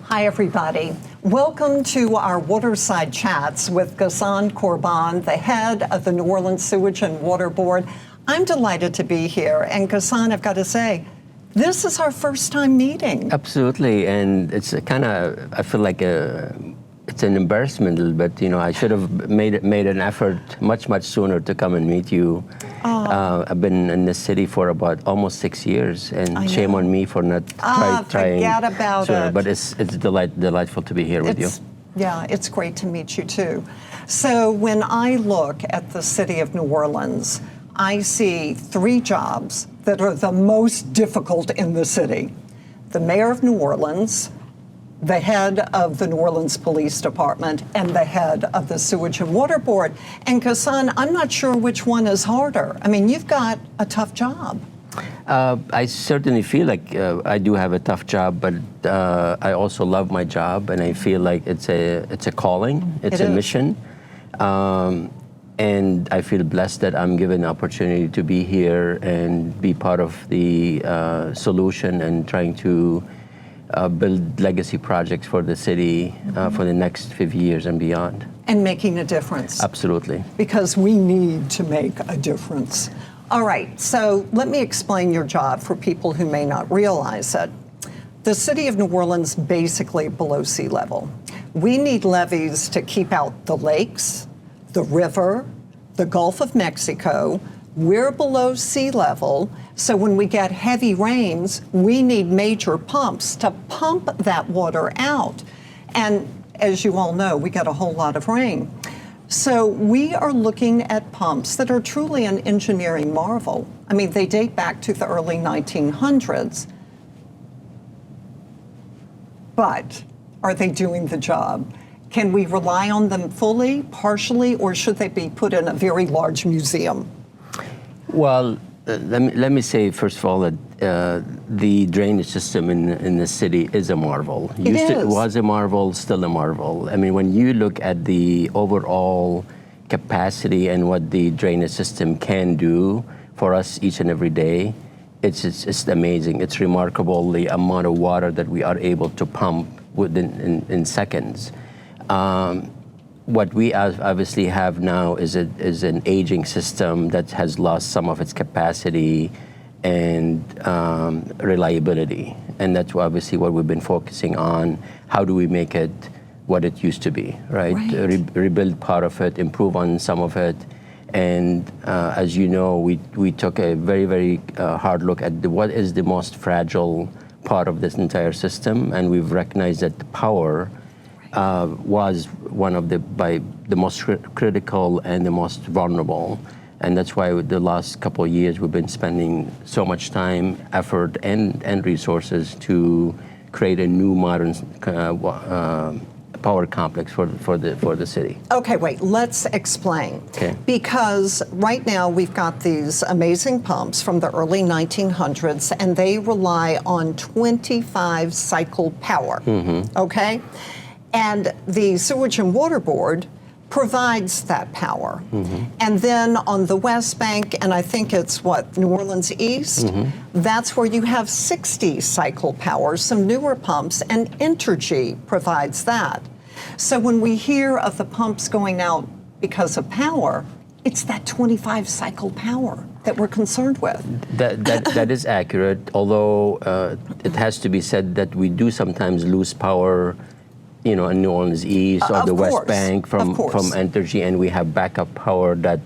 Hi, everybody. Welcome to our Waterside Chats with Ghassan Korban, the head of the New Orleans Sewage and Water Board. I'm delighted to be here. And Ghassan, I've got to say, this is our first time meeting. Absolutely. And it's kind of, I feel like it's an embarrassment a little bit. You know, I should have made an effort much sooner to come and meet you. I've been in this city for about almost 6 years, and shame on me for not trying. Forget about sooner. it. But it's delightful to be here with you. Yeah, it's great to meet you too. So when I look at the city of New Orleans, I see 3 jobs that are the most difficult in the city. The mayor of New Orleans, the head of the New Orleans Police Department, and the head of the Sewage and Water Board. And Ghassan, I'm not sure which one is harder. I mean, you've got a tough job. I certainly feel like I do have a tough job, but I also love my job, and I feel like it's a calling, it's a mission. And I feel blessed that I'm given the opportunity to be here and be part of the solution and trying to build legacy projects for the city for the next 50 years and beyond. And making a difference. Absolutely. Because we need to make a difference. All right, so let me explain your job for people who may not realize it. The city of New Orleans basically below sea level. We need levees to keep out the lakes, the river, the Gulf of Mexico. We're below sea level, so when we get heavy rains, we need major pumps to pump that water out. And as you all know, we get a whole lot of rain. So we are looking at pumps that are truly an engineering marvel. I mean, they date back to the early 1900s. But are they doing the job? Can we rely on them fully, partially, or should they be put in a very large museum? Well, let me say, first of all, that the drainage system in the city is a marvel. It was a marvel, still a marvel. I mean, when you look at the overall capacity and what the drainage system can do for us each and every day, it's amazing. It's remarkable the amount of water that we are able to pump in seconds. What we obviously have now is an aging system that has lost some of its capacity and reliability. And that's obviously what we've been focusing on. How do we make it what it used to be, right? Rebuild part of it, improve on some of it. And as you know, we took a very hard look at what is the most fragile part of this entire system. And we've recognized that the power was one of the most critical and the most vulnerable. And that's why the last couple of years we've been spending so much time, effort, and resources to create a new modern power complex for the city. Okay, wait, let's explain. Okay. Because right now we've got these amazing pumps from the early 1900s, and they rely on 25 cycle power, okay? And the Sewage and Water Board provides that power. And then on the West Bank, and I think it's New Orleans East, that's where you have 60 cycle power, some newer pumps, and Entergy provides that. So when we hear of the pumps going out because of power, it's that 25 cycle power that we're concerned with. That is accurate, although it has to be said that we do sometimes lose power, you know, in New Orleans East or the West Bank from Entergy, and we have backup power that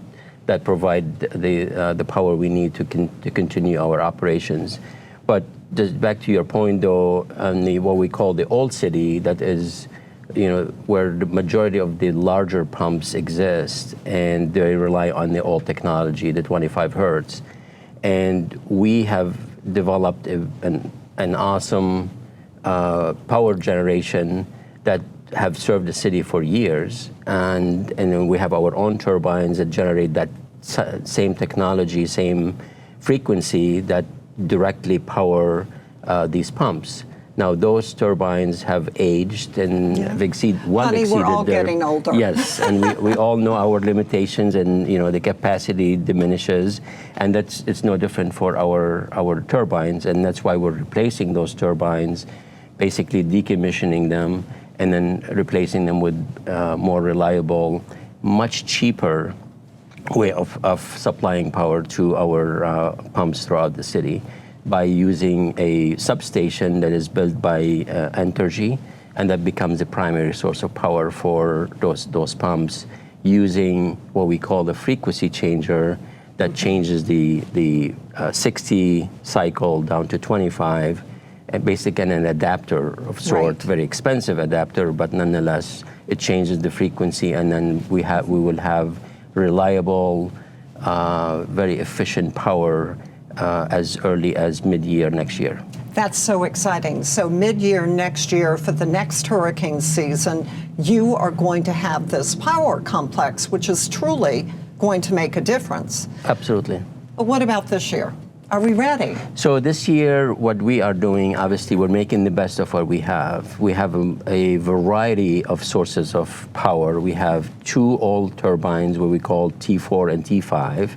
provide the power we need to continue our operations. But just back to your point, though, on what we call the old city, that is, you know, where the majority of the larger pumps exist, and they rely on the old technology, the 25 hertz. And we have developed an awesome power generation that have served the city for years, and then we have our own turbines that generate that same technology, same frequency that directly power these pumps. Now those turbines have aged and have exceeded we're all getting older. Yes, and we all know our limitations, and you know the capacity diminishes, and it's no different for our turbines, and that's why we're replacing those turbines. basically decommissioning them and then replacing them with more reliable, much cheaper way of supplying power to our pumps throughout the city by using a substation that is built by Entergy, and that becomes the primary source of power for those pumps, using what we call the frequency changer that changes the 60 cycle down to 25, and basically an adapter of sort, Right. very expensive adapter, but nonetheless it changes the frequency, and then we will have reliable, very efficient power as early as mid-year next year. That's so exciting. So mid-year next year, for the next hurricane season, you are going to have this power complex, which is truly going to make a difference. Absolutely. But what about this year? Are we ready? So this year, what we are doing, obviously, we're making the best of what we have. We have a variety of sources of power. We have 2 old turbines, what we call T4 and T5.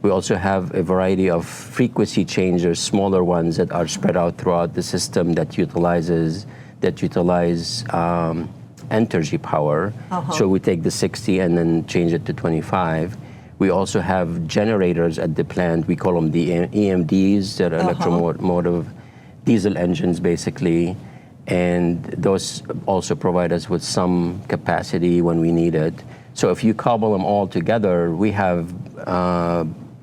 We also have a variety of frequency changers, smaller ones that are spread out throughout the system that utilize Entergy power. So we take the 60 and then change it to 25. We also have generators at the plant. We call them the EMDs, that are electromotive diesel engines, basically. And those also provide us with some capacity when we need it. So if you cobble them all together, we have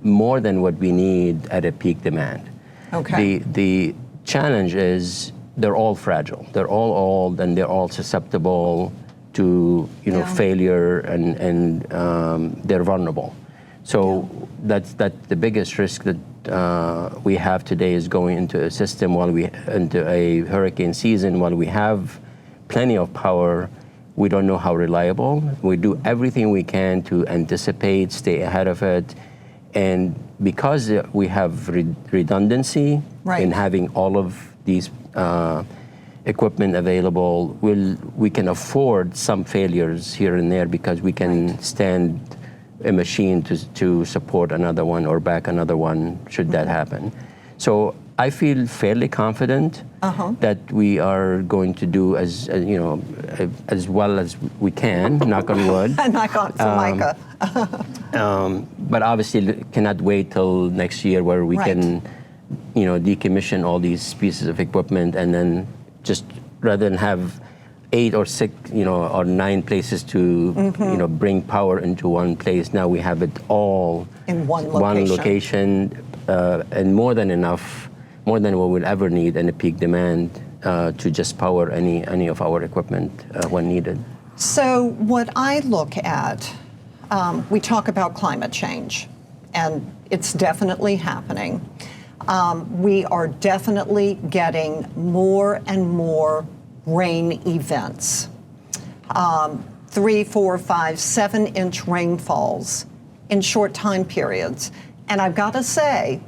more than what we need at a peak demand. Okay. The challenge is they're all fragile. They're all old, and they're all susceptible to failure, and they're vulnerable. So that's the biggest risk that we have today, is going into a system into a hurricane season while we have plenty of power. We don't know how reliable. We do everything we can to anticipate, stay ahead of it. And because we have redundancy in having all of these equipment available, we can afford some failures here and there, because we can stand a machine to support another one or back another one should that happen. So I feel fairly confident that we are going to do as well as we can, knock on wood. Knock on Formica. But obviously cannot wait till next year, where we can decommission all these pieces of equipment, and then just rather than have 8 or 6 or 9 places to bring power into one place, now we have it all in one location, and more than enough, more than what we'll ever need in a peak demand to just power any of our equipment when needed. So what I look at, we talk about climate change, and it's definitely happening. We are definitely getting more and more rain events. 3, 4, 5, 7-inch rainfalls in short time periods. And I've got to say,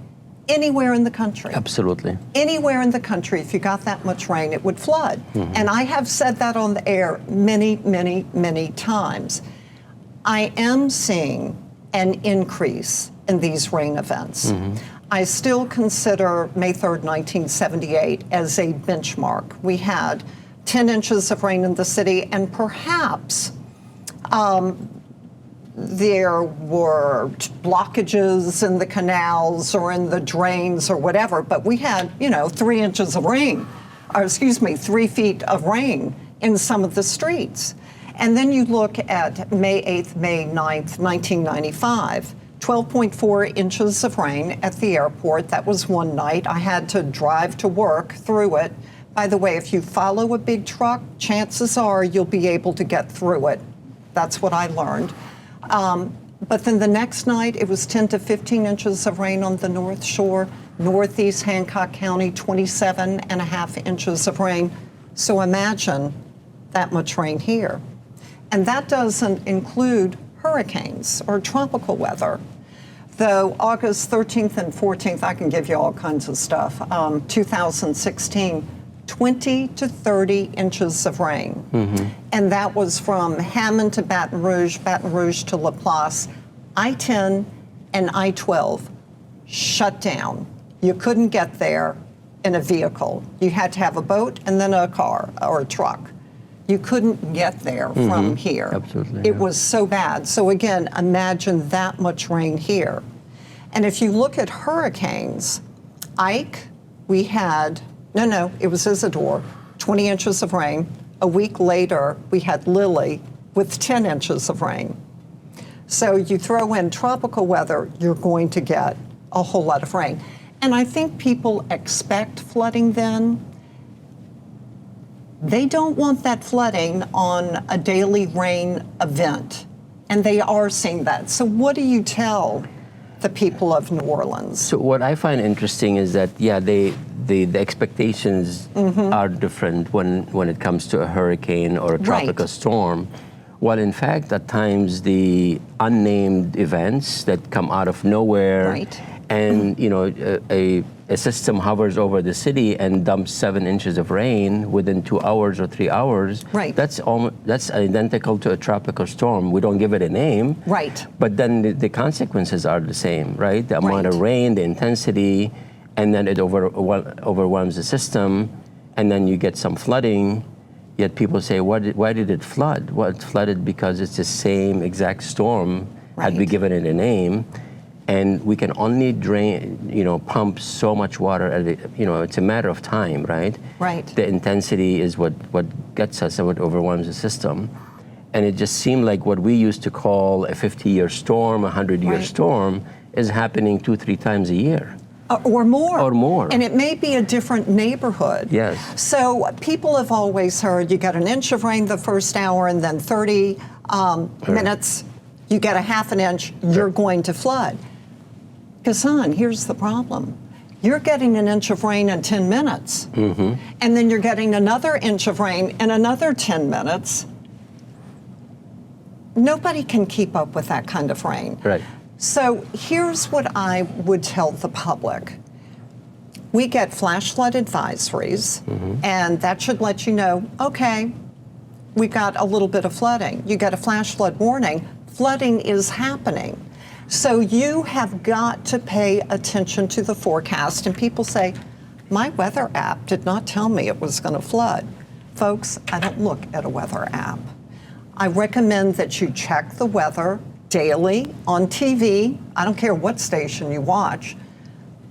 anywhere in the country. Absolutely. Anywhere in the country, if you got that much rain, it would flood. And I have said that on the air many, many, many times. I am seeing an increase in these rain events. I still consider May 3rd, 1978 as a benchmark. We had 10 inches of rain in the city, and perhaps there were blockages in the canals or in the drains or whatever, but we had, 3 inches of rain, or 3 feet of rain in some of the streets. And then you look at May 8th, May 9th, 1995, 12.4 inches of rain at the airport. That was one night. I had to drive to work through it. By the way, if you follow a big truck, chances are you'll be able to get through it. That's what I learned. But then the next night, it was 10 to 15 inches of rain on the North Shore. Northeast Hancock County, 27.5 inches of rain. So imagine that much rain here. And that doesn't include hurricanes or tropical weather. Though August 13th and 14th, I can give you all kinds of stuff. 2016, 20 to 30 inches of rain. And that was from Hammond to Baton Rouge to LaPlace. I-10 and I-12 shut down. You couldn't get there. in a vehicle. You had to have a boat and then a car or a truck. You couldn't get there from here. Absolutely. It was so bad. So again, imagine that much rain here. And if you look at hurricanes, Ike, we had, it was Isidore, 20 inches of rain. A week later, we had Lily with 10 inches of rain. So you throw in tropical weather, you're going to get a whole lot of rain. And I think people expect flooding then. They don't want that flooding on a daily rain event. And they are seeing that. So what do you tell the people of New Orleans? So what I find interesting is that, the expectations are different when it comes to a hurricane or a tropical storm. While in fact, at times, the unnamed events that come out of nowhere, and a system hovers over the city and dumps 7 inches of rain within 2 hours or 3 hours. That's identical to a tropical storm. We don't give it a name. But then the consequences are the same, right? The amount of rain, the intensity, and then it overwhelms the system, and then you get some flooding. Yet people say, why did it flood? Well, it flooded because it's the same exact storm had we given it a name. And we can only pump so much water at it's a matter of time, right? The intensity is what gets us and what overwhelms the system. And it just seemed like what we used to call a 50-year storm, a 100-year storm, is happening 2-3 times a year. Or more. Or more. And it may be a different neighborhood. Yes. So people have always heard you get an inch of rain the first hour and then 30 minutes, you get a half an inch, you're going to flood. Ghassan, here's the problem. You're getting an inch of rain in 10 minutes. And then you're getting another inch of rain in another 10 minutes. Nobody can keep up with that kind of rain. So here's what I would tell the public. We get flash flood advisories, and that should let you know, okay, we got a little bit of flooding. You get a flash flood warning. Flooding is happening. So you have got to pay attention to the forecast. And people say, my weather app did not tell me it was going to flood. Folks, I don't look at a weather app. I recommend that you check the weather daily on TV. I don't care what station you watch,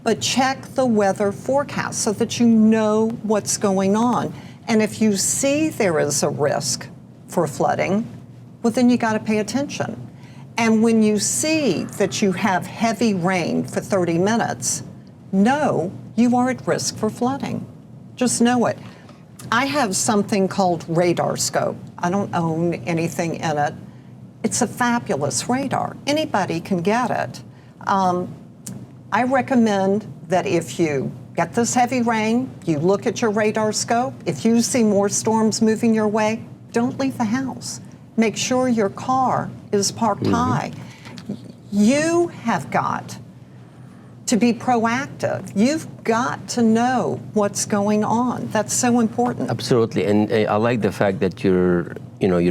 but check the weather forecast so that you know what's going on. And if you see there is a risk for flooding, well, then you got to pay attention. And when you see that you have heavy rain for 30 minutes, know you are at risk for flooding. Just know it. I have something called radar scope. I don't own anything in it. It's a fabulous radar. Anybody can get it. I recommend that if you get this heavy rain, you look at your radar scope. If you see more storms moving your way, don't leave the house. Make sure your car is parked high. You have got to be proactive. You've got to know what's going on. That's so important. Absolutely, and I like the fact that you're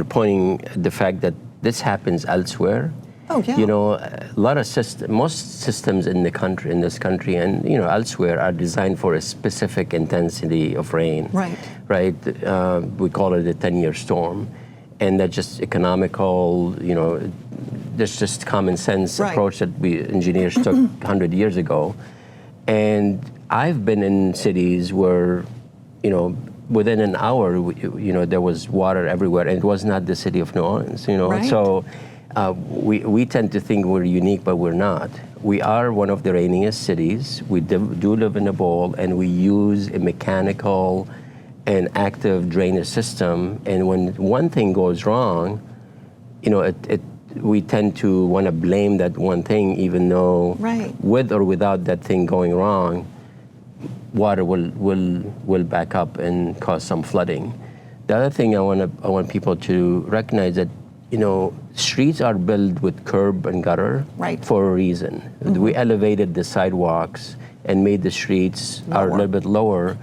pointing the fact that this happens elsewhere. Oh yeah. A lot of most systems in this country, and elsewhere are designed for a specific intensity of rain. Right. We call it a 10-year storm. And that's just economical, there's just common sense approach that we engineers took 100 years ago. And I've been in cities where, within an hour, there was water everywhere, and it was not the city of New Orleans, So we tend to think we're unique, but we're not. We are one of the rainiest cities. We do live in a bowl, and we use a mechanical an active drainage system, and when one thing goes wrong, we tend to want to blame that one thing, even though with or without that thing going wrong, water will back up and cause some flooding. The other thing I want people to recognize that streets are built with curb and gutter for a reason. We elevated the sidewalks and made the streets are a little bit lower.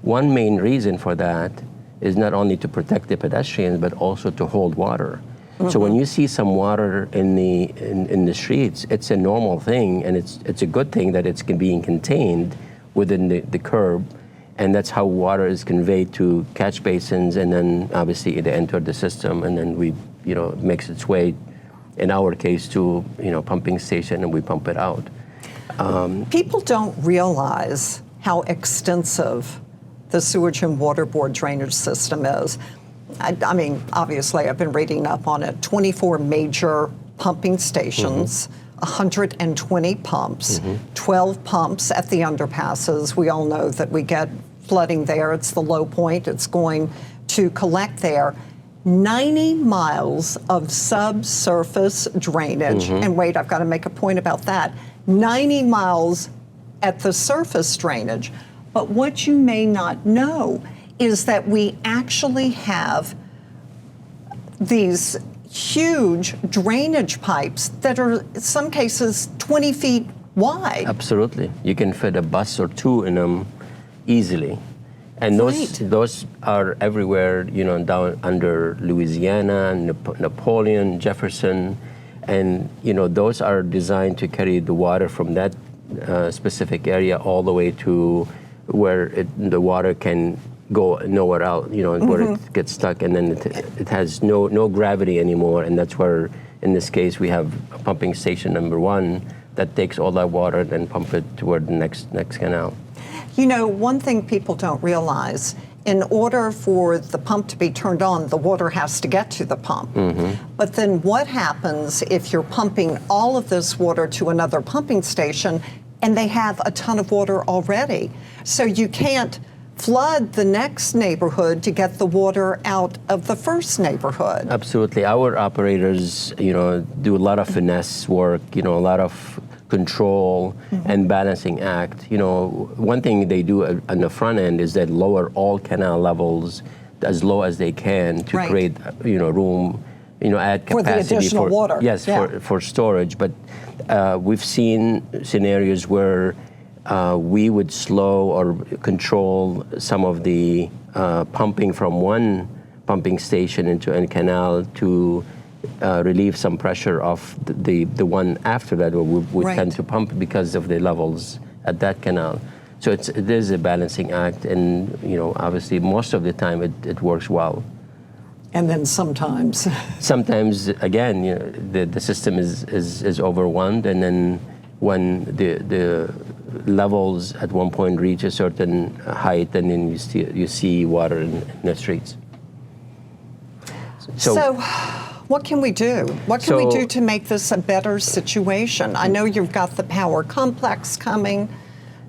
One main reason for that is not only to protect the pedestrians, but also to hold water. So when you see some water in the streets, it's a normal thing, and it's a good thing that it's being contained. within the curb, and that's how water is conveyed to catch basins, and then obviously it entered the system, and then makes its way, in our case, to pumping station, and we pump it out. People don't realize how extensive the Sewage and Water Board drainage system is. I mean, obviously, I've been reading up on it. 24 major pumping stations, 120 pumps, 12 pumps at the underpasses. We all know that we get flooding there. It's the low point. It's going to collect there. 90 miles of subsurface drainage. And wait, I've got to make a point about that. 90 miles at the surface drainage. But what you may not know is that we actually have these huge drainage pipes that are, in some cases, 20 feet wide. Absolutely. You can fit a bus or two in them easily. And those are everywhere, down under Louisiana, Napoleon, Jefferson, and those are designed to carry the water from that specific area all the way to where the water can go nowhere else, where it gets stuck, and then it has no gravity anymore, and that's where, in this case, we have pumping station number 1 that takes all that water and then pump it toward the next canal. One thing people don't realize, in order for the pump to be turned on, the water has to get to the pump. But then what happens if you're pumping all of this water to another pumping station and they have a ton of water already? So you can't flood the next neighborhood to get the water out of the first neighborhood. Absolutely. Our operators, do a lot of finesse work, a lot of control and balancing act. One thing they do on the front end is that lower all canal levels as low as they can to create, room, add capacity for the additional water. Yes, for storage. But we've seen scenarios where we would slow or control some of the pumping from one pumping station into a canal to relieve some pressure off the one after that, where we tend to pump because of the levels at that canal. So it is a balancing act, and obviously most of the time it works well. And then sometimes again, the system is overwhelmed, and then when the levels at one point reach a certain height, and then you see water in the streets. So what can we do? What can we do to make this a better situation? I know you've got the power complex coming,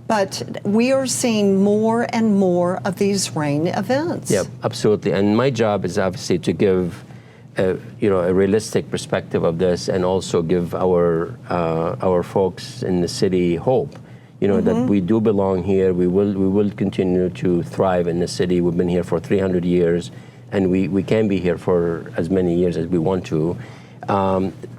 but we are seeing more and more of these rain events. Yep, absolutely. And my job is obviously to give a realistic perspective of this, and also give our folks in the city hope. That we do belong here. We will continue to thrive in the city. We've been here for 300 years. And we can be here for as many years as we want to.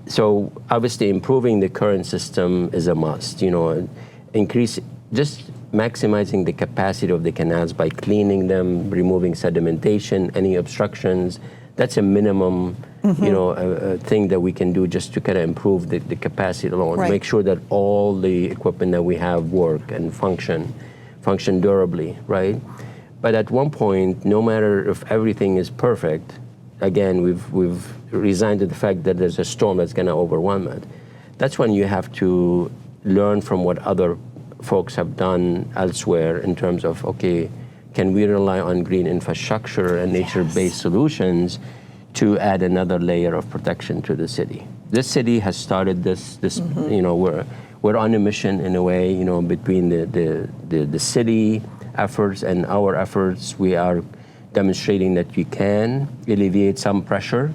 So obviously improving the current system is a must. Just maximizing the capacity of the canals by cleaning them, removing sedimentation, any obstructions. That's a minimum, thing that we can do just to kind of improve the capacity alone. Make sure that all the equipment that we have work and function durably, right? But at one point, no matter if everything is perfect, again, we've resigned to the fact that there's a storm that's going to overwhelm it. That's when you have to learn from what other folks have done elsewhere in terms of, okay, can we rely on green infrastructure and nature-based solutions to add another layer of protection to the city? This city has started this. We're on a mission in a way, between the city efforts and our efforts. We are demonstrating that you can alleviate some pressure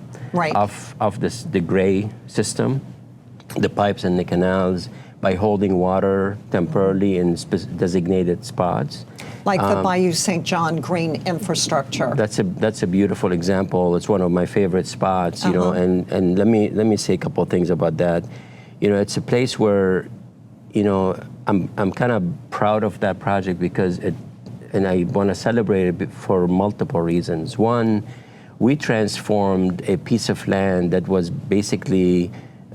of the gray system, the pipes and the canals, by holding water temporarily in designated spots. Like the Bayou St. John green infrastructure. That's a beautiful example. It's one of my favorite spots, and let me say a couple of things about that. It's a place where, I'm kind of proud of that project because and I want to celebrate it for multiple reasons. One, we transformed a piece of land that was basically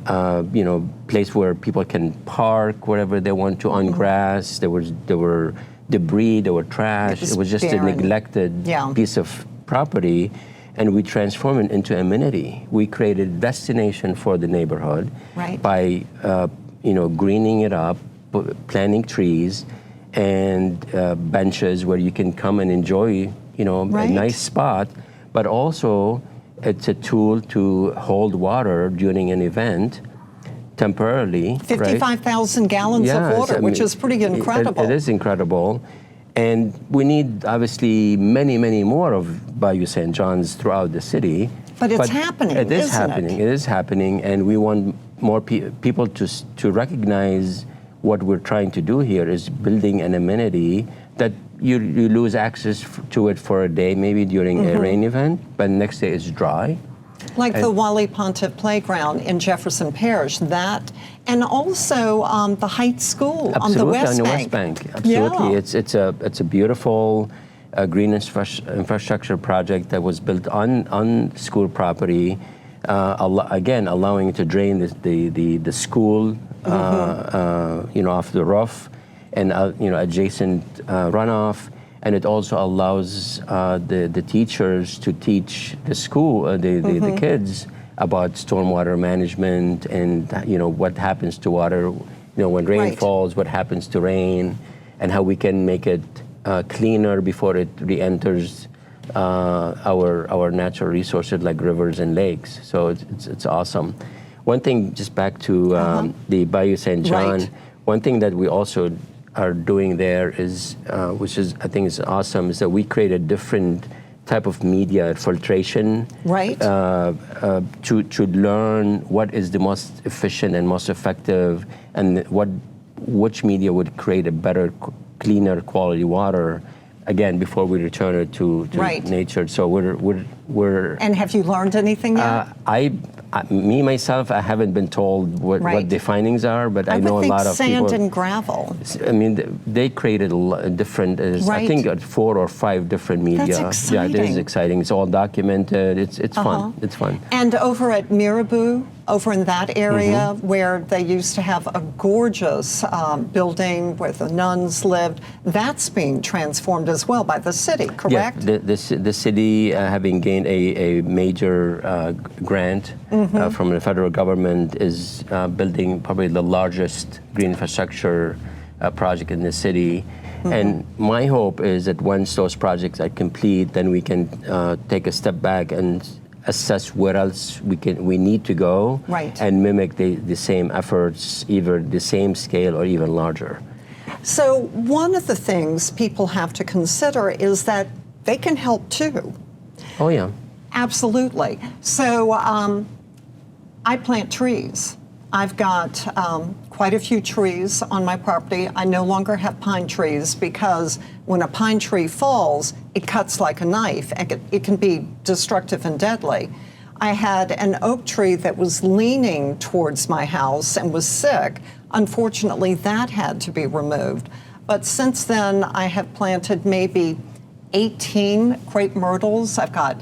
place where people can park wherever they want to on grass. There were debris, there were trash. It was just barren. a neglected piece of property, and we transformed it into amenity. We created a destination for the neighborhood by greening it up, planting trees, and benches where you can come and enjoy a nice spot, but also it's a tool to hold water during an event temporarily. 55,000 gallons of water, which is pretty incredible. It is incredible. And we need, obviously, many, many more of Bayou St. John's throughout the city. But it's happening, It is happening. It is happening, and we want more people to recognize what we're trying to do here is building an amenity that you lose access to it for a day, maybe during a rain event, but next day it's dry. Like the Wally Pontiff Playground in Jefferson Parish, that, and also the Heights School on the West Bank. Absolutely, it's a beautiful green infrastructure project that was built on school property. Again, allowing it to drain the school, off the roof, and adjacent runoff, and it also allows the teachers to teach the school, the kids about stormwater management and what happens to water, when rain falls, what happens to rain, and how we can make it cleaner before it re-enters our natural resources like rivers and lakes. So it's awesome. One thing, just back to the Bayou St. John, one thing that we also are doing there is, which is I think is awesome, is that we create a different type of media filtration to learn what is the most efficient and most effective, and which media would create a better, cleaner quality water. Again, before we return it to nature. So we're. And have you learned anything yet? Me myself, I haven't been told what the findings are, but I know a lot of people. Sand and gravel. I mean, they created a different. I think 4 or 5 different media. That's exciting. Yeah, it is exciting. It's all documented. It's fun. It's fun. And over at Mirabeau, over in that area where they used to have a gorgeous building where the nuns lived, that's being transformed as well by the city, correct? Yeah, the city, having gained a major grant from the federal government, is building probably the largest green infrastructure project in the city. And my hope is that once those projects are complete, then we can take a step back and assess where else we need to go and mimic the same efforts, either the same scale or even larger. So one of the things people have to consider is that they can help too. Oh yeah. Absolutely. So I plant trees. I've got quite a few trees on my property. I no longer have pine trees because when a pine tree falls, it cuts like a knife. It can be destructive and deadly. I had an oak tree that was leaning towards my house and was sick. Unfortunately, that had to be removed. But since then, I have planted maybe 18 crepe myrtles. I've got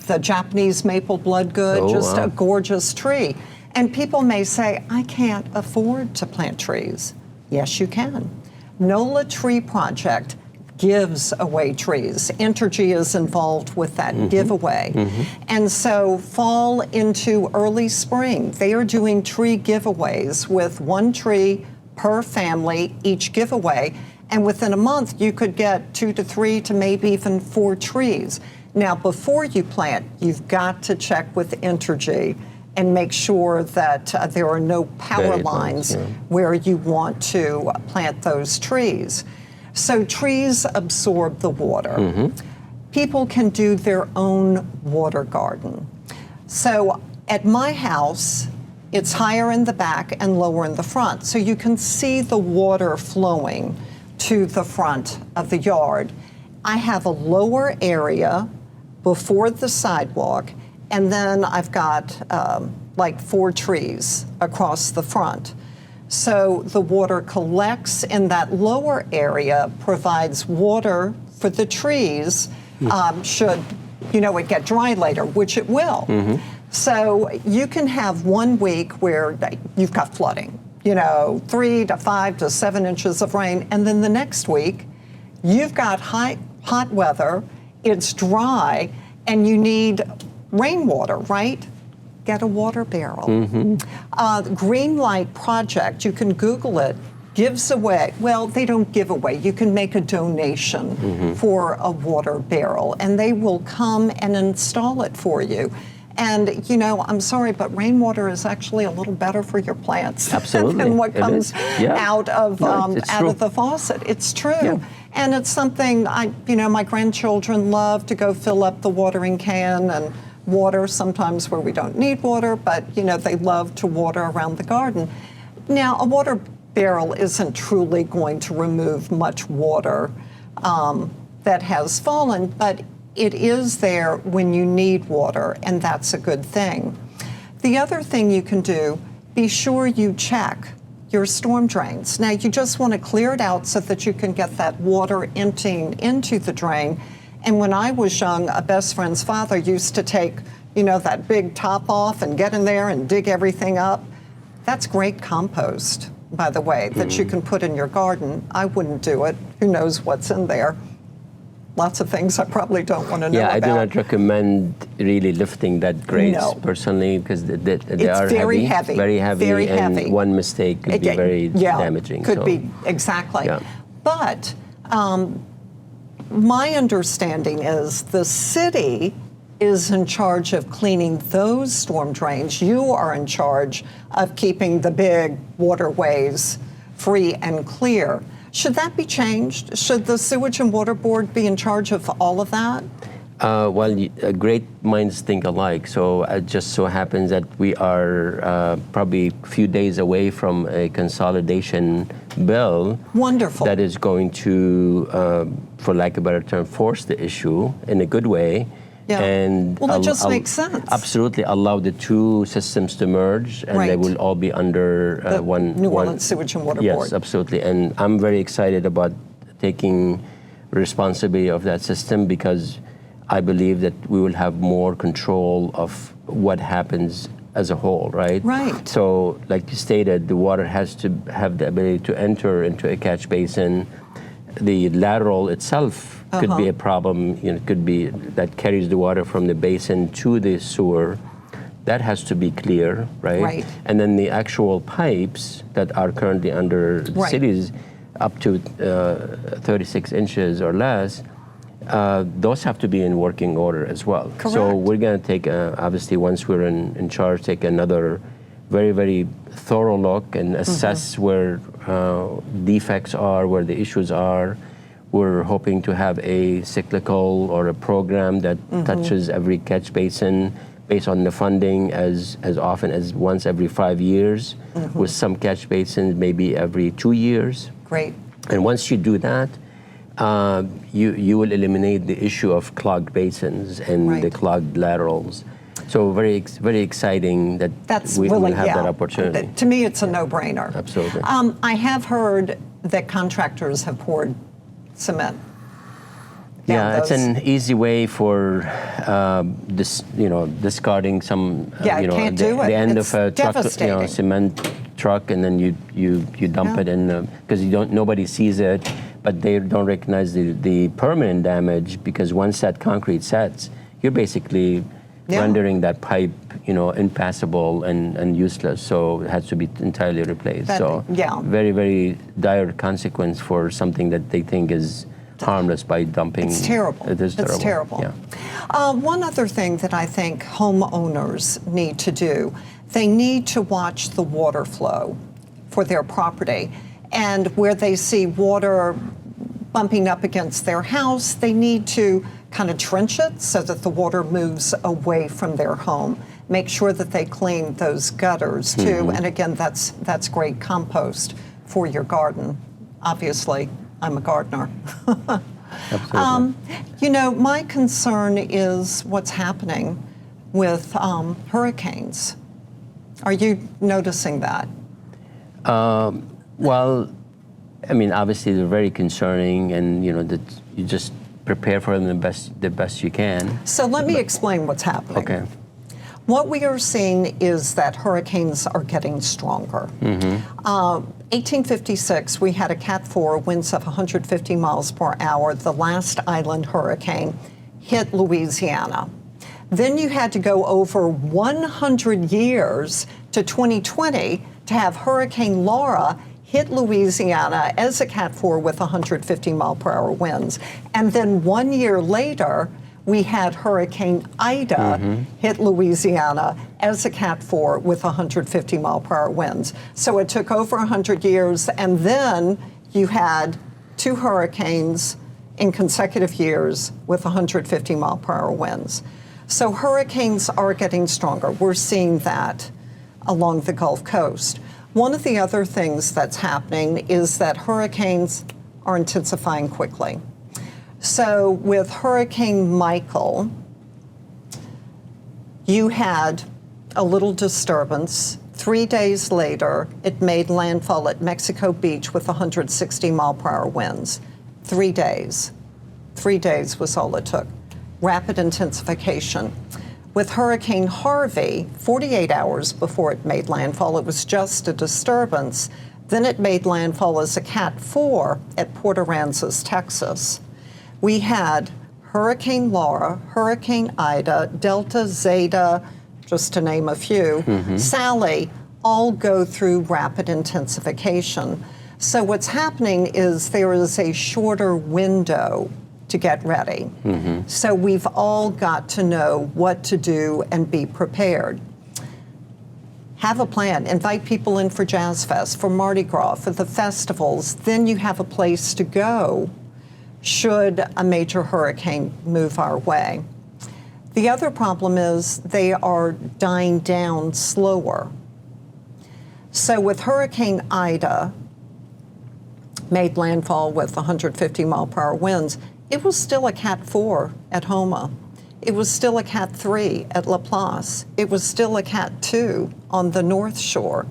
the Japanese maple bloodgood, a gorgeous tree. And people may say, I can't afford to plant trees. Yes, you can. NOLA Tree Project gives away trees. Entergy is involved with that giveaway. And so fall into early spring, they are doing tree giveaways with 1 tree per family, each giveaway. And within a month, you could get 2 to 3 to maybe even 4 trees. Now, before you plant, you've got to check with Entergy and make sure that there are no power lines where you want to plant those trees. So trees absorb the water. People can do their own water garden. So at my house, it's higher in the back and lower in the front. So you can see the water flowing to the front of the yard. I have a lower area before the sidewalk, and then I've got like 4 trees across the front. So the water collects in that lower area, provides water for the trees should it get dry later, which it will. So you can have 1 week where you've got flooding, 3 to 5 to 7 inches of rain, and then the next week you've got hot weather, it's dry, and you need rainwater, right? Get a water barrel. Green Light Project, you can Google it, gives away, well, they don't give away, you can make a donation for a water barrel, and they will come and install it for you. And, I'm sorry, but rainwater is actually a little better for your plants than what comes out of the faucet. It's true. Yeah. And it's something, my grandchildren love to go fill up the watering can and water sometimes where we don't need water, but, they love to water around the garden. Now, a water barrel isn't truly going to remove much water that has fallen, but it is there when you need water, and that's a good thing. The other thing you can do, be sure you check your storm drains. Now, you just want to clear it out so that you can get that water emptying into the drain. And when I was young, a best friend's father used to take, that big top off and get in there and dig everything up. That's great compost, by the way, that you can put in your garden. I wouldn't do it. Who knows what's in there? Lots of things I probably don't want to know about. I do not recommend really lifting that grades personally, because they are very heavy, and one mistake could be very damaging. Could be, exactly. Yeah. But my understanding is the city is in charge of cleaning those storm drains. You are in charge of keeping the big waterways free and clear. Should that be changed? Should the Sewage and Water Board be in charge of all of that? Great minds think alike. So it just so happens that we are probably a few days away from a consolidation bill. Wonderful. That is going to, for lack of a better term, force the issue in a good way. Yeah. And it just makes sense. Absolutely, allow the two systems to merge, and they will all be under one New Orleans Sewage and Water Board. Yes, absolutely. And I'm very excited about taking responsibility of that system, because I believe that we will have more control of what happens as a whole, right? Right. So, like you stated, the water has to have the ability to enter into a catch basin. The lateral itself could be a problem. It could be that carries the water from the basin to the sewer. That has to be clear, right? Right. And then the actual pipes that are currently under cities up to 36 inches or less, those have to be in working order as well. Correct. So we're going to take, obviously, once we're in charge, take another very, very thorough look and assess where defects are, where the issues are. We're hoping to have a cyclical or a program that touches every catch basin based on the funding as often as once every 5 years, with some catch basins maybe every 2 years. Great. And once you do that, you will eliminate the issue of clogged basins and the clogged laterals. So very exciting that we will have that opportunity. To me, it's a no-brainer. Absolutely. I have heard that contractors have poured cement. It's an easy way for discarding some can't do it. The end It's of a truck, devastating. cement truck, and then you dump it in, because nobody sees it, but they don't recognize the permanent damage, because once that concrete sets, you're basically rendering that pipe impassable and useless, so it has to be entirely replaced. Very, very dire consequence for something that they think is harmless by dumping. It's terrible. It is terrible. It's terrible. Yeah. One other thing that I think homeowners need to do, they need to watch the water flow for their property, and where they see water bumping up against their house, they need to kind of trench it so that the water moves away from their home. Make sure that they clean those gutters too. And again, that's great compost for your garden. Obviously, I'm a gardener. Absolutely. My concern is what's happening with hurricanes. Are you noticing that? Well, I mean, obviously they're very concerning, and that you just prepare for them the best you can. So let me explain what's happening. Okay. What we are seeing is that hurricanes are getting stronger. 1856, we had a Cat 4, winds of 150 miles per hour. The last island hurricane hit Louisiana. Then you had to go over 100 years to 2020 to have Hurricane Laura hit Louisiana as a Cat 4 with 150 mile per hour winds. And then 1 year later, we had Hurricane Ida hit Louisiana as a Cat 4 with 150 mile per hour winds. So it took over 100 years, and then you had 2 hurricanes in consecutive years with 150 mile per hour winds. So hurricanes are getting stronger. We're seeing that along the Gulf Coast. One of the other things that's happening is that hurricanes are intensifying quickly. So with Hurricane Michael, you had a little disturbance. 3 days later, it made landfall at Mexico Beach with 160 mile per hour winds. 3 days. 3 days was all it took. Rapid intensification. With Hurricane Harvey, 48 hours before it made landfall, it was just a disturbance. Then it made landfall as a Cat 4 at Port Aransas, Texas. We had Hurricane Laura, Hurricane Ida, Delta, Zeta, just to name a few, Sally, all go through rapid intensification. So what's happening is there is a shorter window to get ready. So we've all got to know what to do and be prepared. Have a plan. Invite people in for Jazz Fest, for Mardi Gras, for the festivals. Then you have a place to go should a major hurricane move our way. The other problem is they are dying down slower. So with Hurricane Ida, made landfall with 150 mile per hour winds, it was still a Cat 4 at Homa. It was still a Cat 3 at Laplace. It was still a Cat 2 on the North Shore.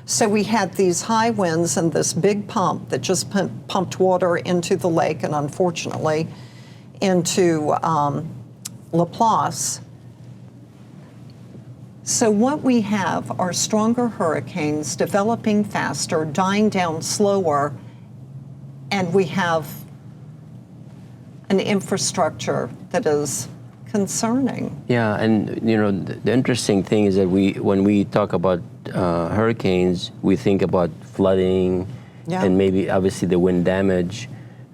So we had these high winds and this big pump that just pumped water into the lake and unfortunately into Laplace. So what we have are stronger hurricanes developing faster, dying down slower, and we have an infrastructure that is concerning. Yeah, and you know the interesting thing is that when we talk about hurricanes, we think about flooding and maybe obviously the wind damage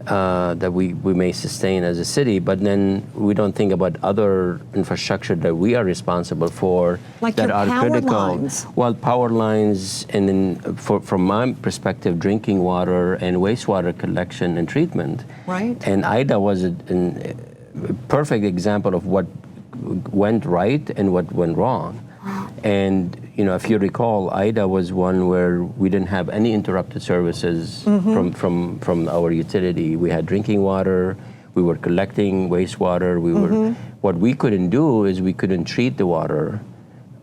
that we may sustain as a city, but then we don't think about other infrastructure that we are responsible for like that your are power critical. Lines. Well, power lines, and then from my perspective, drinking water and wastewater collection and treatment. Right. And Ida was a perfect example of what went right and what went wrong. And you know, if you recall, Ida was one where we didn't have any interrupted services from our utility. We had drinking water, we were collecting wastewater, we were what we couldn't do is we couldn't treat the water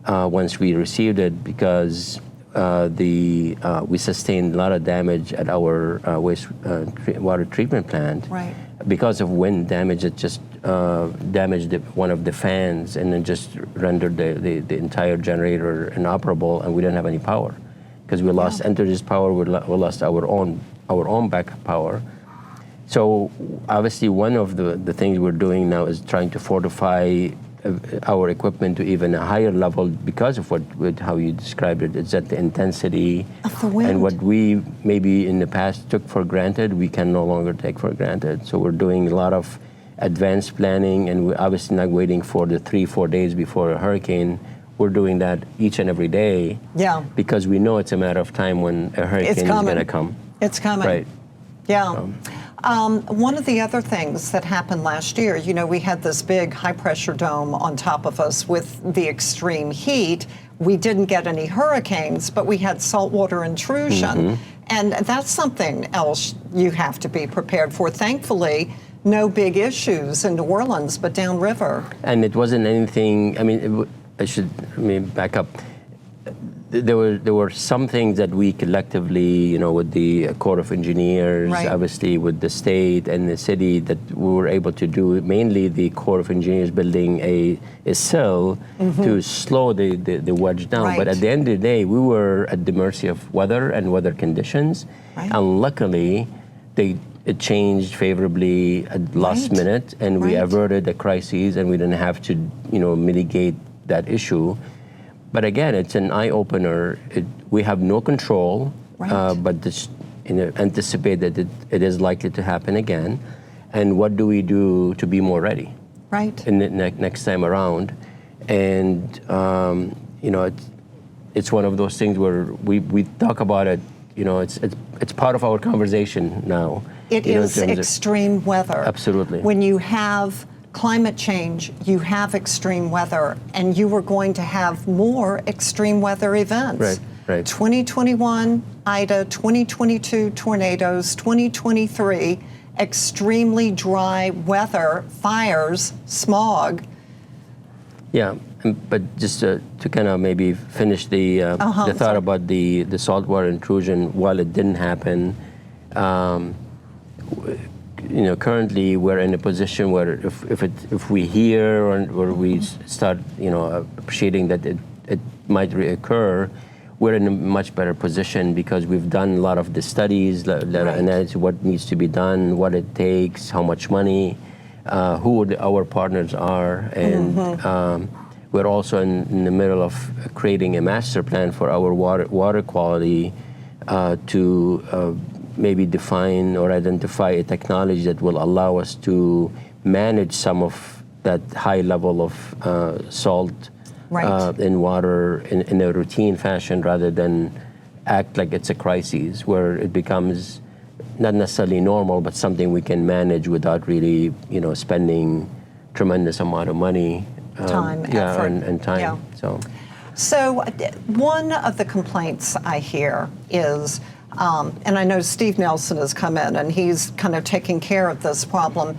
once we received it because we sustained a lot of damage at our wastewater treatment plant. Right. Because of wind damage, it just damaged one of the fans and then just rendered the entire generator inoperable, and we didn't have any power because we lost Entergy's power, we lost our own backup power. So obviously one of the things we're doing now is trying to fortify our equipment to even a higher level because of how you described it. It's at the intensity of the wind. And what we maybe in the past took for granted, we can no longer take for granted. So we're doing a lot of advanced planning, and we're obviously not waiting for the 3-4 days before a hurricane. We're doing that each and every day. Yeah. Because we know it's a matter of time when a hurricane is going to come. It's coming. Right. Yeah. One of the other things that happened last year, you know, we had this big high-pressure dome on top of us with the extreme heat. We didn't get any hurricanes, but we had saltwater intrusion. And that's something else you have to be prepared for. Thankfully, no big issues in New Orleans, but downriver. And it wasn't anything, I mean, back up. there were some things that we collectively, with the Corps of Engineers, Right. obviously with the state and the city, that we were able to do. Mainly the Corps of Engineers building a sill to slow the wedge down. Right. But at the end of the day, we were at the mercy of weather and weather conditions. Right. And luckily, it changed favorably at last Right. minute, and we Right. averted the crises, and we didn't have to, mitigate that issue. But again, it's an eye-opener. We have no control, Right. but this, anticipate that it is likely to happen again. And what do we do to be more ready Right. in the next time around? And it's one of those things where we talk about it. It's part of our conversation now. It is extreme weather. Absolutely. When you have climate change, you have extreme weather, and you are going to have more extreme weather events. Right, right. 2021, Ida, 2022 tornadoes, 2023, extremely dry weather, fires, smog. Yeah, but just to kind of maybe finish the thought about the saltwater intrusion, while it didn't happen, currently we're in a position where if we hear or we start appreciating that it might reoccur, we're in a much better position because we've done a lot of the studies, analysis, what needs to be done, what it takes, how much money, who our partners are, and we're also in the middle of creating a master plan for our water quality to maybe define or identify a technology that will allow us to manage some of that high level of salt in water in a routine fashion, rather than act like it's a crisis where it becomes not necessarily normal, but something we can manage without really, spending tremendous amount of money, Time, effort. and time. Yeah. So one of the complaints I hear is, and I know Steve Nelson has come in and he's kind of taking care of this problem.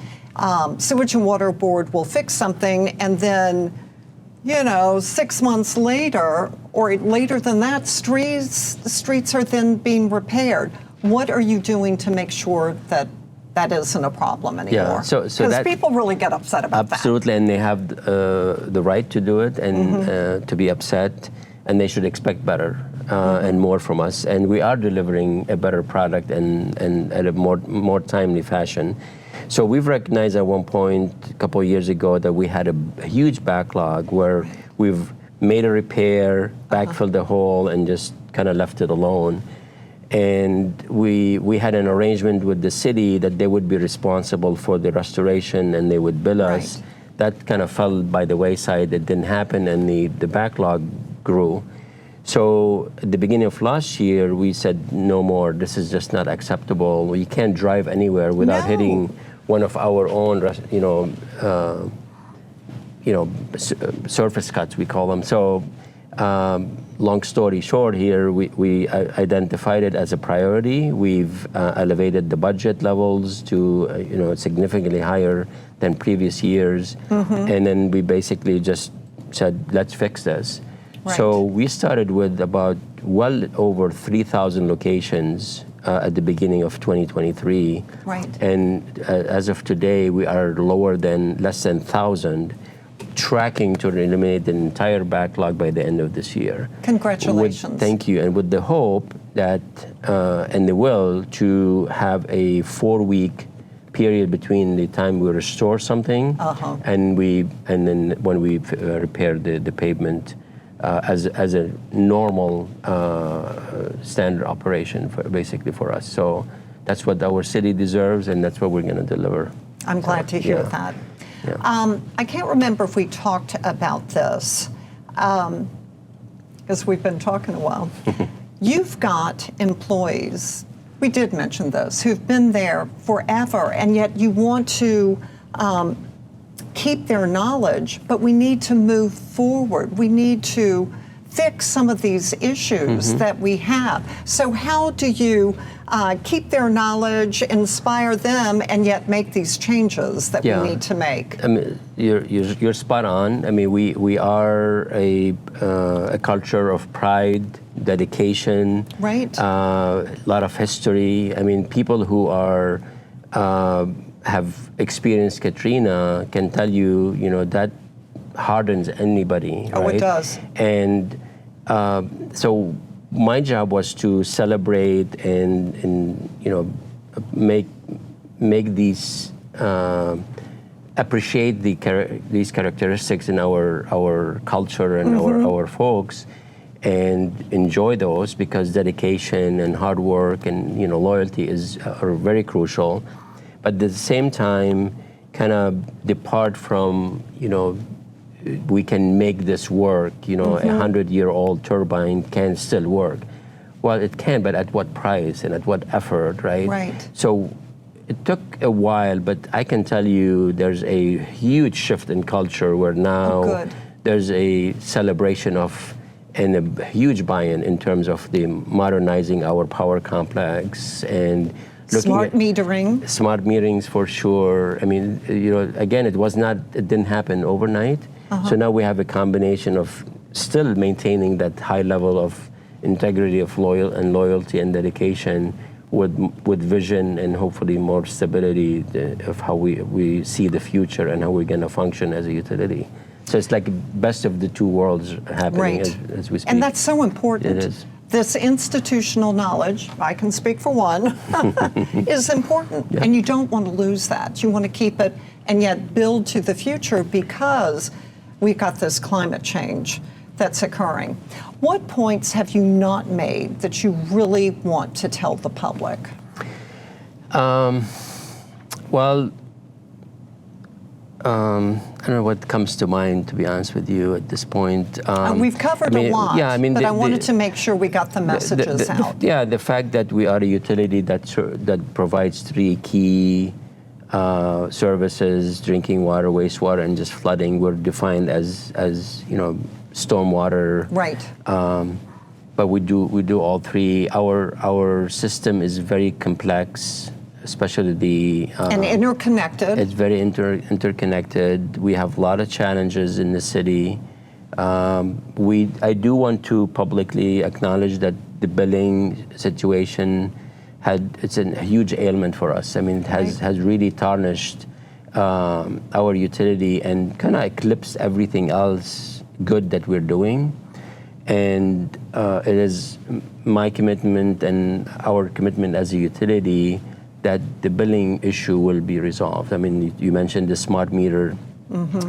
Sewage and Water Board will fix something, and then, 6 months later, or later than that, streets are then being repaired. What are you doing to make sure that that isn't a problem anymore? So because people really get upset about that. Absolutely, and they have the right to do it and to be upset, and they should expect better and more from us. And we are delivering a better product and at a more timely fashion. So we've recognized at one point a couple of years ago that we had a huge backlog where we've made a repair, backfilled the hole, and just kind of left it alone. And we had an arrangement with the city that they would be responsible for the restoration and they would bill us. Right. That kind of fell by the wayside. It didn't happen, and the backlog grew. So at the beginning of last year, we said, no more. This is just not acceptable. You can't drive anywhere without hitting one of our own, surface cuts, we call them. So long story short here, we identified it as a priority. We've elevated the budget levels to significantly higher than previous years. And then we basically just said, let's fix this. Right. So we started with about well over 3,000 locations at the beginning of 2023. Right. And as of today, we are less than 1,000, tracking to eliminate the entire backlog by the end of this year. Congratulations. Thank you. And with the hope that, and the will to have a 4-week period between the time we restore something and then when we repair the pavement as a normal standard operation basically for us. So that's what our city deserves, and that's what we're going to deliver. I'm glad to hear that. Yeah. I can't remember if we talked about this, because we've been talking a while. You've got employees, we did mention this, who've been there forever, and yet you want to keep their knowledge, but we need to move forward. We need to fix some of these issues that we have. So how do you keep their knowledge, inspire them, and yet make these changes that we need to make? I mean, you're spot on. I mean, we are a culture of pride, dedication, right? A lot of history. I mean, people who are have experienced Katrina can tell you, that hardens anybody. Oh, right? It does. And so my job was to celebrate and make these appreciate these characteristics in our culture and our folks, and enjoy those, because dedication and hard work and loyalty are very crucial. But at the same time, kind of depart from we can make this work. A 100-year-old turbine can still work. Well, it can, but at what price and at what effort, right? Right. So it took a while, but I can tell you there's a huge shift in culture where now there's a celebration of and a huge buy-in in terms of the modernizing our power complex and smart metering. Smart meterings for sure. I mean, again, it didn't happen overnight. So now we have a combination of still maintaining that high level of integrity of loyalty and dedication with vision and hopefully more stability of how we see the future and how we're going to function as a utility. So it's like best of the two worlds happening as we speak. And that's so important. It is. This institutional knowledge, I can speak for one, is important. Yeah. And you don't want to lose that. You want to keep it and yet build to the future, because we've got this climate change that's occurring. What points have you not made that you really want to tell the public? Well, I don't know what comes to mind, to be honest with you, at this point. We've covered a lot, yeah, but I wanted to make sure we got the messages out. The fact that we are a utility that provides three key services: drinking water, wastewater, and just flooding. We're defined as stormwater. Right. But we do all three. Our system is very complex, especially and interconnected. It's very interconnected. We have a lot of challenges in the city. I do want to publicly acknowledge that the billing situation it's a huge ailment for us. I mean, it has really tarnished our utility and kind of eclipsed everything else good that we're doing. And it is my commitment and our commitment as a utility that the billing issue will be resolved. I mean, you mentioned the smart meter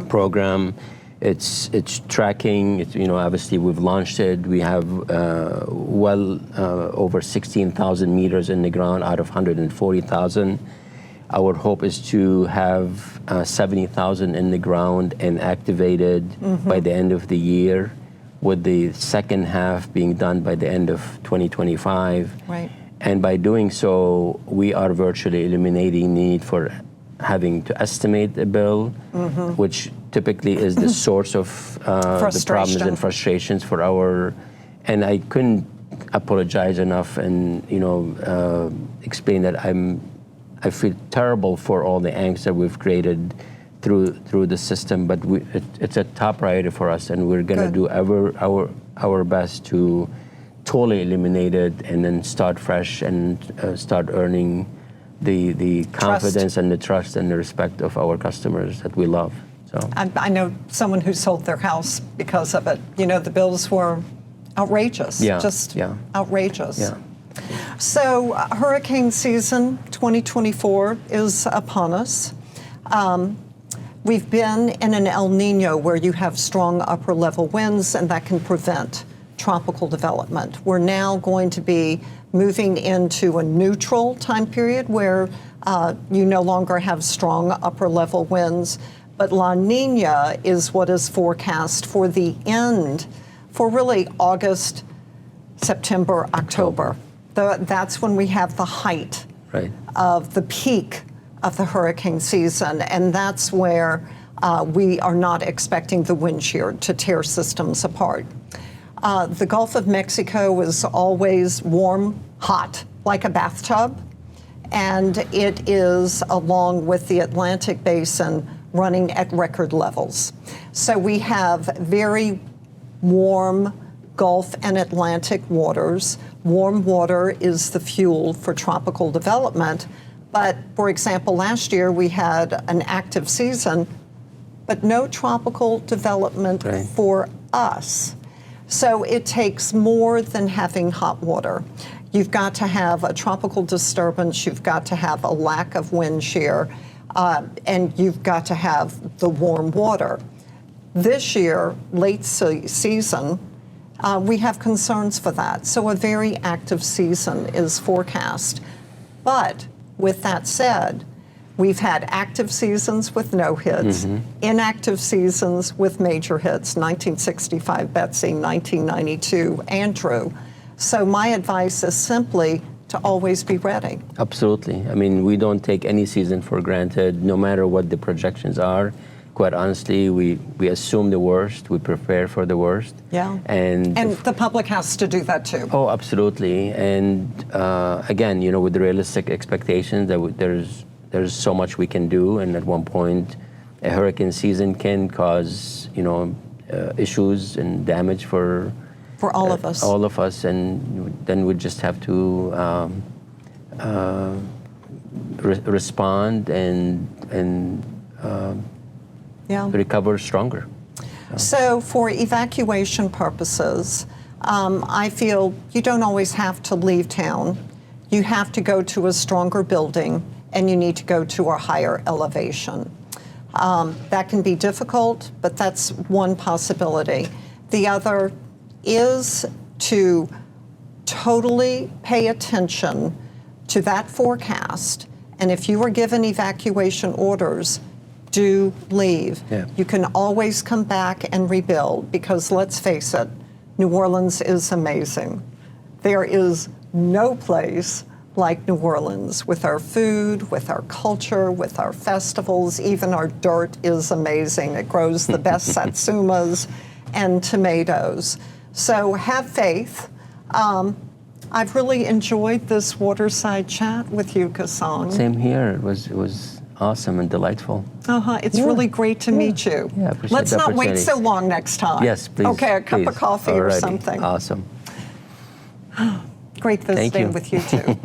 program. It's tracking. Obviously we've launched it. We have over 16,000 meters in the ground out of 140,000. Our hope is to have 70,000 in the ground and activated by the end of the year, with the second half being done by the end of 2025. Right. And by doing so, we are virtually eliminating need for having to estimate a bill, which typically is the source of the problems and frustrations for and I couldn't apologize enough and explain that I feel terrible for all the angst that we've created through the system, but it's a top priority for us, and we're going to do our best to totally eliminate it and then start fresh and start earning the confidence and the trust and the respect of our customers that we love. So I know someone who sold their house because of it. The bills were outrageous. Outrageous. Yeah. So hurricane season 2024 is upon us. We've been in an El Nino where you have strong upper level winds, and that can prevent tropical development. We're now going to be moving into a neutral time period where you no longer have strong upper level winds, but La Nina is what is forecast for the end, for really August, September, October. That's when we have the height of the peak of the hurricane season, and that's where we are not expecting the wind shear to tear systems apart. The Gulf of Mexico is always warm, hot, like a bathtub. And it is, along with the Atlantic Basin, running at record levels. So we have very warm Gulf and Atlantic waters. Warm water is the fuel for tropical development. But, for example, last year we had an active season, but no tropical development for us. So it takes more than having hot water. You've got to have a tropical disturbance, you've got to have a lack of wind shear, and you've got to have the warm water. This year, late season, we have concerns for that. So a very active season is forecast. But with that said, we've had active seasons with no hits, inactive seasons with major hits, 1965 Betsy, 1992 Andrew. So my advice is simply to always be ready. Absolutely. I mean, we don't take any season for granted, no matter what the projections are. Quite honestly, we assume the worst, we prepare for the worst. Yeah. And the public has to do that too. Oh, absolutely. And again, you know, with the realistic expectations that there's so much we can do, and at one point, a hurricane season can cause, you know, issues and damage for all of us. All of us, and then we just have to respond and recover stronger. So for evacuation purposes, I feel you don't always have to leave town. You have to go to a stronger building, and you need to go to a higher elevation. That can be difficult, but that's one possibility. The other is to totally pay attention to that forecast, and if you are given evacuation orders, do leave. Yeah. You can always come back and rebuild, because let's face it, New Orleans is amazing. There is no place like New Orleans, with our food, with our culture, with our festivals. Even our dirt is amazing. It grows the best satsumas and tomatoes. So have faith. I've really enjoyed this Waterside chat with you, Ghassan. Same here. It was awesome and delightful. It's really great to meet you. Yeah, I appreciate Let's the not wait opportunity. so long next time. Yes, please. Okay, a cup of coffee or Alrighty. something. Awesome. Great visiting with you too.